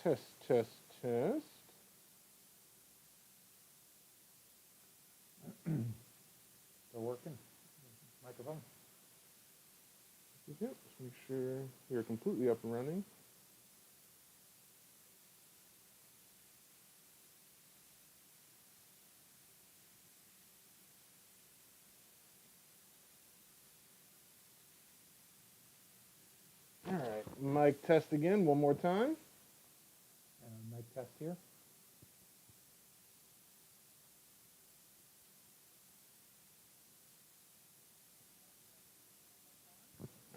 Test, test, test. Still working? Microphone? Yep, just make sure you're completely up and running. All right, mic test again, one more time. Mic test here.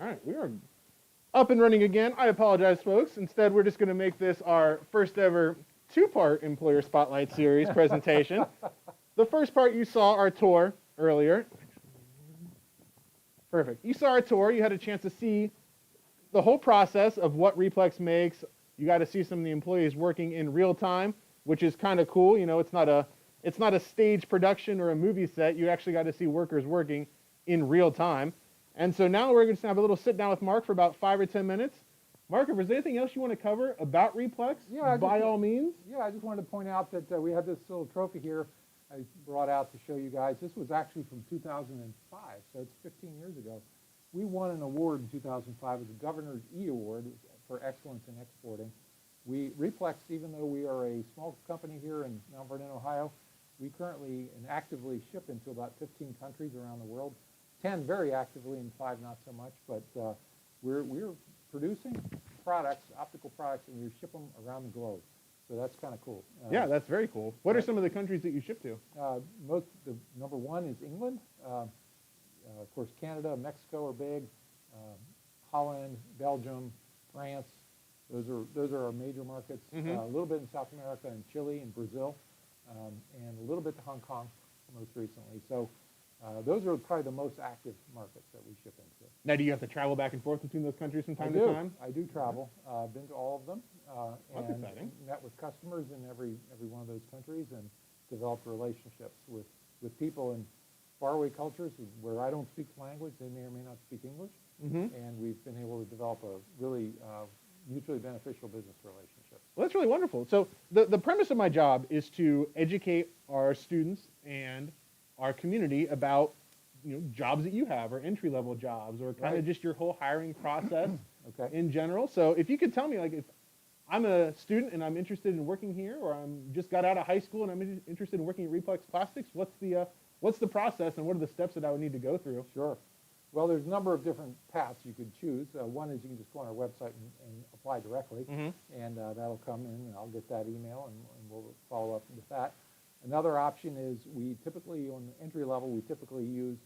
All right, we are up and running again. I apologize, folks. Instead, we're just going to make this our first ever two-part Employer Spotlight Series presentation. The first part, you saw our tour earlier. Perfect. You saw our tour. You had a chance to see the whole process of what Replex makes. You got to see some of the employees working in real time, which is kind of cool. You know, it's not a stage production or a movie set. You actually got to see workers working in real time. And so now we're going to have a little sit down with Mark for about 5 or 10 minutes. Mark, if there's anything else you want to cover about Replex, by all means. Yeah, I just wanted to point out that we had this little trophy here I brought out to show you guys. This was actually from 2005, so it's 15 years ago. We won an award in 2005 as the Governor's E Award for excellence in exporting. Replex, even though we are a small company here in Mount Vernon, Ohio, we currently and actively ship into about 15 countries around the world. 10 very actively and 5 not so much, but we're producing products, optical products, and we ship them around the globe. So that's kind of cool. Yeah, that's very cool. What are some of the countries that you ship to? The number one is England. Of course, Canada, Mexico are big. Holland, Belgium, France. Those are our major markets. A little bit in South America and Chile and Brazil, and a little bit to Hong Kong most recently. So those are probably the most active markets that we ship into. Now, do you have to travel back and forth between those countries from time to time? I do travel. I've been to all of them That's and exciting. met with customers in every one of those countries and developed relationships with people in faraway cultures where I don't speak the language. They may or may not speak English. And we've been able to develop a really mutually beneficial business relationship. Well, that's really wonderful. So the premise of my job is to educate our students and our community about jobs that you have or entry-level jobs or kind of just your whole hiring process in general. So if you could tell me, like, if I'm a student and I'm interested in working here, or I'm just got out of high school and I'm interested in working at Replex Plastics, what's the process and what are the steps that I would need to go through? Sure. Well, there's a number of different paths you could choose. One is you can just go on our website and apply directly, and that'll come in, and I'll get that email, and we'll follow up with that. Another option is we typically, on the entry level, we typically use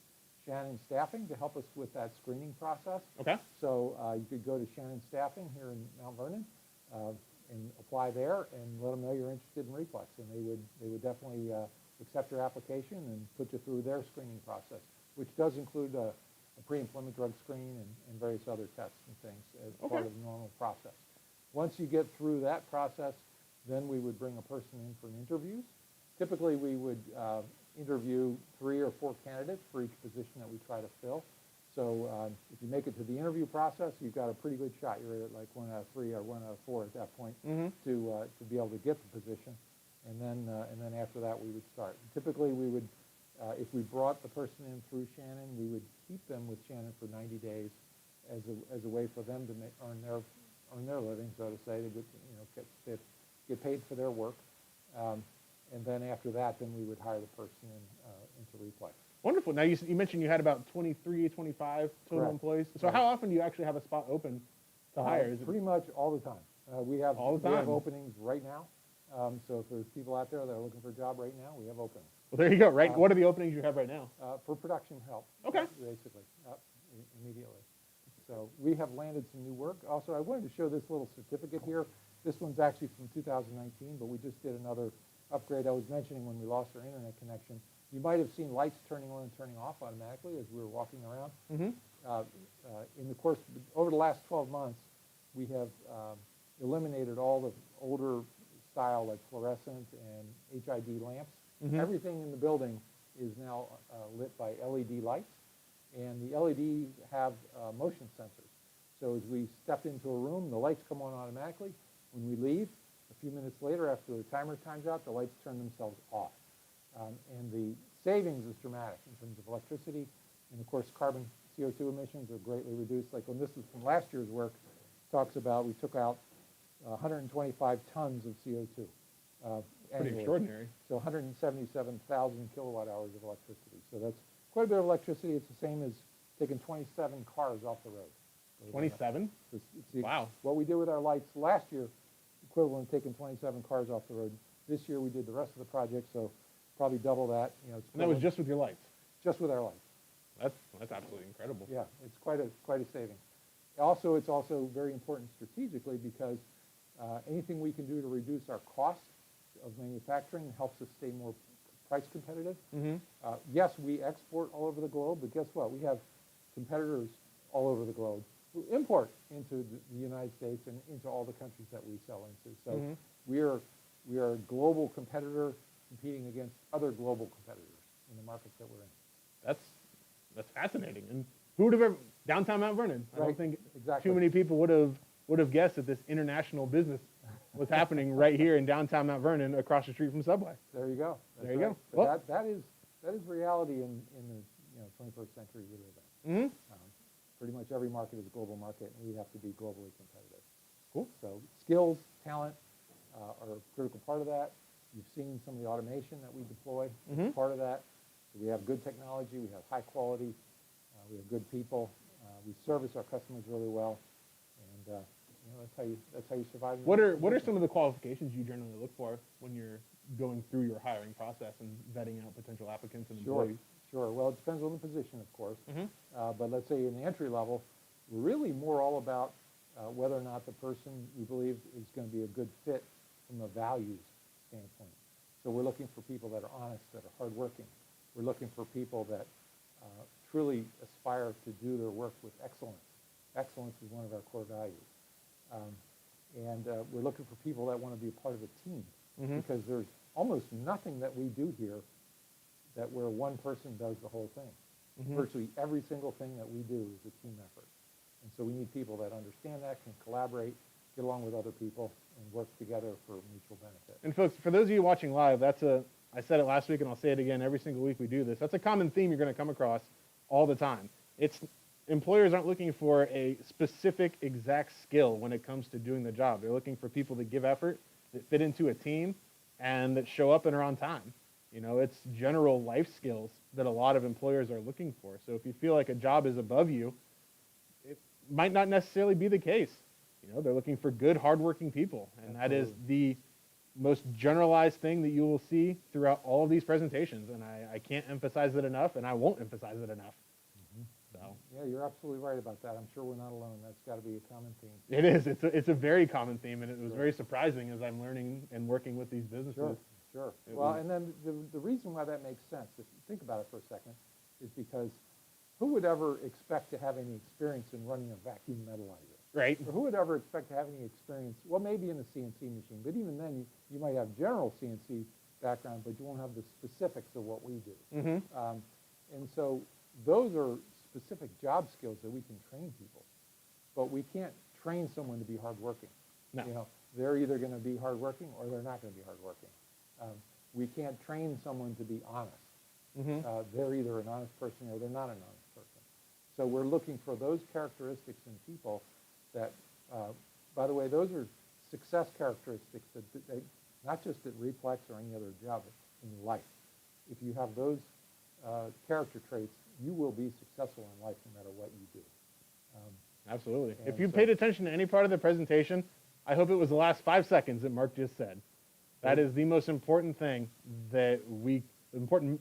Shannon Staffing to help us with that screening process. Okay. So you could go to Shannon Staffing here in Mount Vernon and apply there and let them know you're interested in Replex, and they would definitely accept your application and put you through their screening process, which does include a pre-employment drug screen and various other tests and things as part of the normal process. Once you get through that process, then we would bring a person in for interviews. Typically, we would interview 3 or 4 candidates for each position that we try to fill. So if you make it to the interview process, you've got a pretty good shot. You're at like 1 out of 3 or 1 out of 4 at that point to be able to get the position. And then after that, we would start. Typically, we would, if we brought the person in through Shannon, we would keep them with Shannon for 90 days as a way for them to earn their living, so to say. They would get paid for their work. And then after that, then we would hire the person into Replex. Wonderful. Now, you mentioned you had about 23, 25 total employees. So how often do you actually have a spot open to hire? Pretty much all the time. We have openings right now. So if there's people out there that are looking for a job right now, we have openings. Well, there you go. Right. What are the openings you have right now? For production help. Okay. Basically, immediately. So we have landed some new work. Also, I wanted to show this little certificate here. This one's actually from 2019, but we just did another upgrade. I was mentioning when we lost our internet connection. You might have seen lights turning on and turning off automatically as we were walking around. In the course, over the last 12 months, we have eliminated all the older style like fluorescent and HID lamps. Everything in the building is now lit by LED lights, and the LEDs have motion sensors. So as we step into a room, the lights come on automatically. When we leave, few minutes later, after the timer times out, the lights turn themselves off. And the savings is dramatic in terms of electricity. And of course, carbon CO2 emissions are greatly reduced. Like when this is from last year's work, talks about we took out 125 tons of CO2 Pretty annually. extraordinary. So 177,000 kilowatt hours of electricity. So that's quite a bit of electricity. It's the same as taking 27 cars off the road. 27? Wow. What we did with our lights last year, equivalent to taking 27 cars off the road. This year we did the rest of the project, so probably double that. You know, it's And that was just with your lights? just with our lights. That's absolutely incredible. Yeah, it's quite a saving. Also, it's also very important strategically because anything we can do to reduce our cost of manufacturing helps us stay more price competitive. Mm-hmm. Yes, we export all over the globe, but guess what? We have competitors all over the globe who import into the United States and into all the countries that we sell into. So Mhm. we are a global competitor competing against other global competitors in the markets that we're in. That's fascinating. And who would have ever downtown Mount Vernon? I don't Right, think exactly. too many people would have guessed that this international business was happening right here in downtown Mount Vernon, across the street from Subway. There you go. That's There you go. right. But Well- that is reality in the 21st century we live in. Mm-hmm. Pretty much every market is a global market, and we have to be globally competitive. Cool. So skills, talent are a critical part of that. You've seen some of the automation that we deploy, Mhm. part of that. So we have good technology, we have high quality, we have good people, we service our customers really well, and that's how you survive. in What this are business. some of the qualifications you generally look for when you're going through your hiring process and vetting out potential applicants and employees? Sure. Well, it depends on the position, of course. Mhm. But let's say in the entry level, we're really more all about whether or not the person we believe is going to be a good fit from a values standpoint. So we're looking for people that are honest, that are hardworking. We're looking for people that truly aspire to do their work with excellence. Excellence is one of our core values. And we're looking for people that want to be a part of a team, Mhm. because there's almost nothing that we do here that where one person does the whole thing. Mhm. Virtually every single thing that we do is a team effort. And so we need people that understand that, can collaborate, get along with other people, and work together for mutual benefit. And folks, for those of you watching live, I said it last week and I'll say it again every single week we do this. That's a common theme you're going to come across all the time. Employers aren't looking for a specific exact skill when it comes to doing the job. They're looking for people that give effort, that fit into a team, and that show up and are on time. It's general life skills that a lot of employers are looking for. So if you feel like a job is above you, it might not necessarily be the case. They're looking for good, hardworking people, and that is the most generalized thing that you will see throughout all of these presentations. And I can't emphasize it enough, and I won't emphasize it enough. So Yeah, you're absolutely right about that. I'm sure we're not alone. That's got to be a common theme. it is. It's a very common theme, and it was very surprising as I'm learning and working with these businesses. Sure. It Well, was- and then the reason why that makes sense, if you think about it for a second, is because who would ever expect to have any experience in running a vacuum metalizer? Right. Or who would ever expect to have any experience, well, maybe in the CNC machine, but even then, you might have general CNC background, but you won't have the specifics of what we do. Mm-hmm. And so those are specific job skills that we can train people, but we can't train someone to be hardworking. No. They're either going to be hardworking or they're not going to be hardworking. We can't train someone to be honest. Mm-hmm. They're either an honest person or they're not an honest person. So we're looking for those characteristics in people that, by the way, those are success characteristics that not just at Replex or any other job, in life. If you have those character traits, you will be successful in life no matter what you do. Absolutely. If And you so- paid attention to any part of the presentation, I hope it was the last 5 seconds that Mark just said. That is the most important thing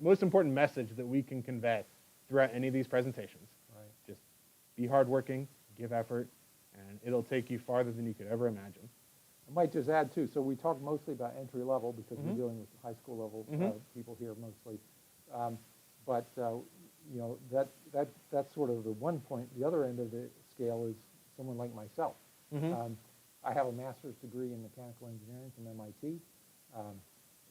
most important message that we can convey throughout any of these presentations. Right. Just be hardworking, give effort, and it'll take you farther than you could ever imagine. I might just add too, so we talk mostly about entry level because Mhm. we're dealing with high school level Mhm. people here mostly. But that's sort of the one point. The other end of the scale is someone like myself. Mhm. I have a master's degree in mechanical engineering from MIT,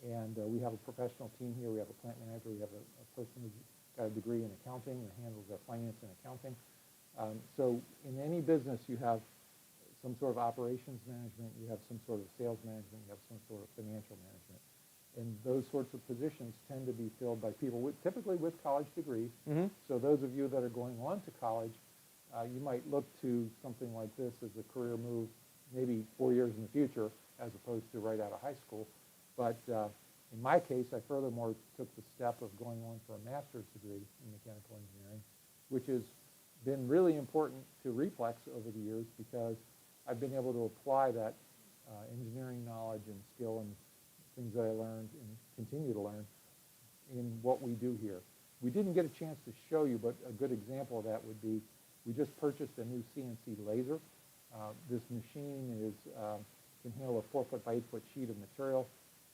and we have a professional team here. We have a plant manager. We have a person who's got a degree in accounting and handles our finance and accounting. So in any business, you have some sort of operations management, you have some sort of sales management, you have some sort of financial management. And those sorts of positions tend to be filled by people typically with college degrees. Mm-hmm. So those of you that are going on to college, you might look to something like this as a career move, maybe 4 years in the future, as opposed to right out of high school. But in my case, I furthermore took the step of going on for a master's degree in mechanical engineering, which has been really important to Replex over the years because I've been able to apply that engineering knowledge and skill and things that I learned and continue to learn in what we do here. We didn't get a chance to show you, but a good example of that would be we just purchased a new CNC laser. This machine can handle a 4-foot by 8-foot sheet of material.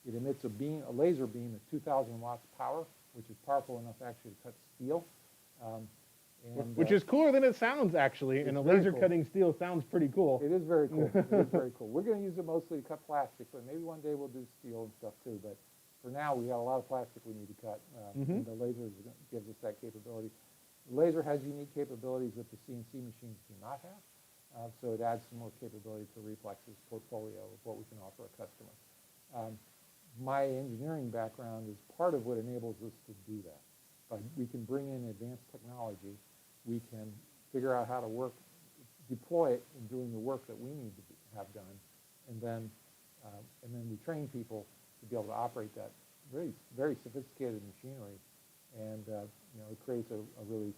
It emits a laser beam at 2,000 watts power, which is powerful enough actually to cut steel. Which is cooler than it sounds, actually, and a laser cutting steel sounds pretty cool. It is very cool. It is very cool. We're going to use it mostly to cut plastic, but maybe one day we'll do steel and stuff too. But for now, we got a lot of plastic we need to cut, and the laser gives us that capability. The laser has unique capabilities that the CNC machines do not have, so it adds some more capability to Replex's portfolio of what we can offer a customer. My engineering background is part of what enables us to do that. We can bring in advanced technology. We can figure out how to deploy it in doing the work that we need to have done, and then we train people to be able to operate that very, very sophisticated machinery, and it creates a really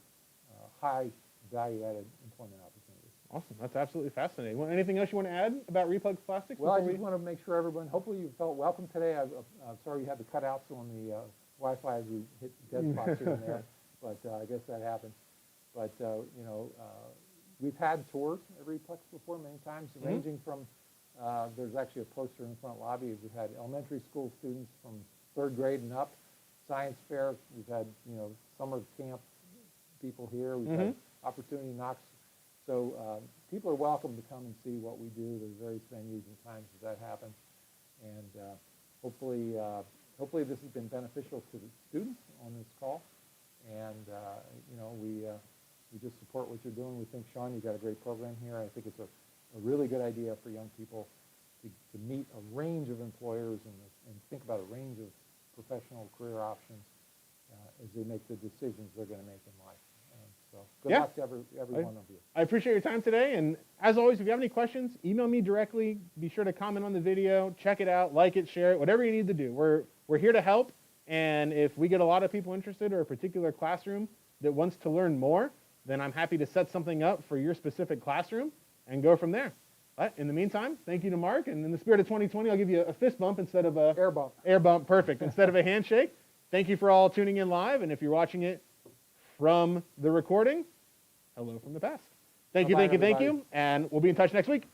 high value-added employment opportunity. Awesome, that's absolutely fascinating. Well, anything else you want to add about Replex Plastics? Well, I just want to make sure everyone, hopefully you felt welcome today. I'm sorry you had the cutouts on the Wi-Fi as we hit dead spots here and there, but I guess that happens. But, we've had tours at Replex before many times, ranging from, there's actually a poster in the front lobby. We've had elementary school students from 3rd grade and up, science fair. We've had, summer camp people here. We've had opportunity knocks. So people are welcome to come and see what we do. There's various venues and times that happens. And hopefully this has been beneficial to the students on this call. And, we just support what you're doing. We think, Sean, you've got a great program here. I think it's a really good idea for young people to meet a range of employers and think about a range of professional career options as they make the decisions they're going to make in life. So good luck to every one of you. I appreciate your time today. And as always, if you have any questions, email me directly. Be sure to comment on the video, check it out, like it, share it, whatever you need to do. We're here to help. And if we get a lot of people interested or a particular classroom that wants to learn more, then I'm happy to set something up for your specific classroom and go from there. But in the meantime, thank you to Mark. And in the spirit of 2020, I'll give you a fist bump instead of a... Air bump. Air bump, perfect. Instead of a handshake. Thank you for all tuning in live. And if you're watching it from the recording, hello from the past. Thank you. And we'll be in touch next week.